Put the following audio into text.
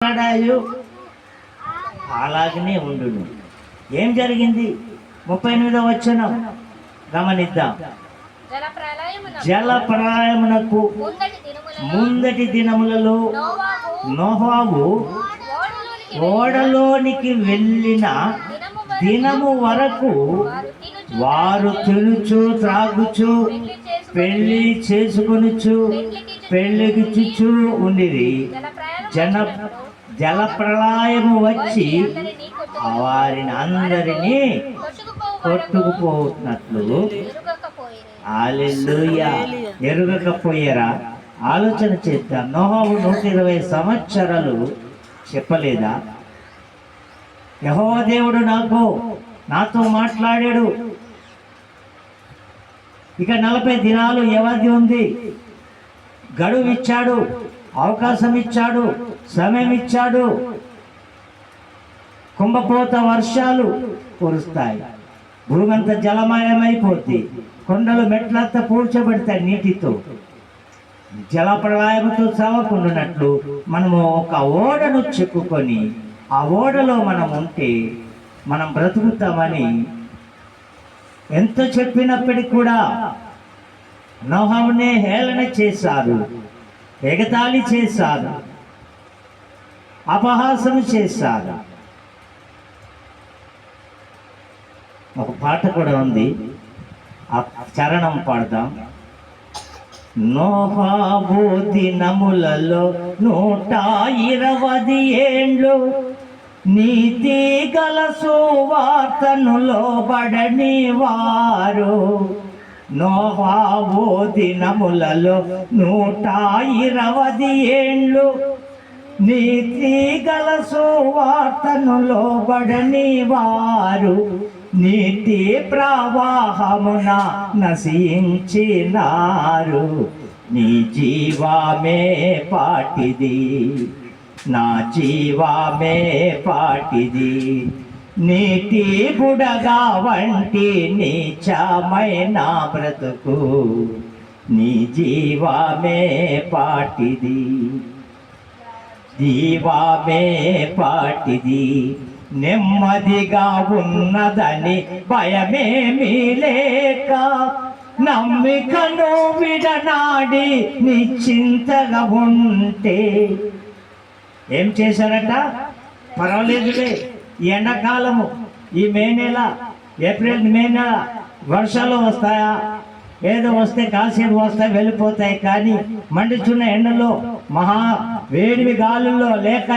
మాట్లాడాయో అలాగనే ఉండును. ఏం జరిగింది? 38వ వచనం గమనిద్దాం. జల ప్రళయమునకు ముందటి దినములలో నోవాహు ఓడలోనికి వెళ్ళిన దినము వరకు వారు తినుచు త్రాగుచు పెళ్లి చేసుకొనుచు పెళ్లికి చుచ్చు ఉండిరి. జల ప్రళయము వచ్చి వారిని అందరినీ కొట్టుకుపోతున్నట్లు హల్లెలూయా ఎరుగకపోయారా? ఆలోచన చేద్దాం. నోహు 120 సంవత్సరాలు చెప్పలేదా? యెహోవా దేవుడు నాతో మాట్లాడాడు. ఇక 40 దినాలు వ్యవధి ఉంది. గడువు ఇచ్చాడు, అవకాశం ఇచ్చాడు, సమయం ఇచ్చాడు. కుంభపోత వర్షాలు కురుస్తాయి, భూమి అంతా జలమయమైపోద్ది, కొండలు మెట్లంతా పూడ్చబడతాయి నీటితో. జల ప్రళయంతో చావకుండానట్లు మనము ఒక ఓడను చెక్కుకొని ఆ ఓడలో మనం ఉంటే మనం బ్రతుకుతామని ఎంత చెప్పినప్పటికీ కూడా నోహునే హేళన చేశారు, ఎగతాళి చేశారు, అపహాసం చేశారు. ఒక పాట కూడా ఉంది, ఆ చరణం పాడదాం. నోహు దినములలో 120 ఏండ్లు నీతి గల సువార్తను లోబడని వారు. నోహు దినములలో 120 ఏండ్లు నీతి గల సువార్తను లోబడని వారు నీటి ప్రవాహమున నశించినారు. నీ జీవమే పాటిది, నా జీవమే పాటిది. నీటి బుడగా వంటి నీచమైన బ్రతుకు, నీ జీవమే పాటిది, జీవమే పాటిది. నెమ్మదిగా ఉన్నదని భయమేమీ లేక నమ్మికను విడనాడి నిశ్చింతగా ఉంటే ఏం చేశారట? పర్వాలేదులే, ఈ ఎండాకాలము, ఈ మే నెల, ఏప్రిల్ మే నెల వర్షాలు వస్తాయా? ఏదో వస్తే కాసేపు వస్తాయి, వెళ్ళిపోతాయి. కానీ మండుచున్న ఎండలో, మహా వేడివి గాలుల్లో లేక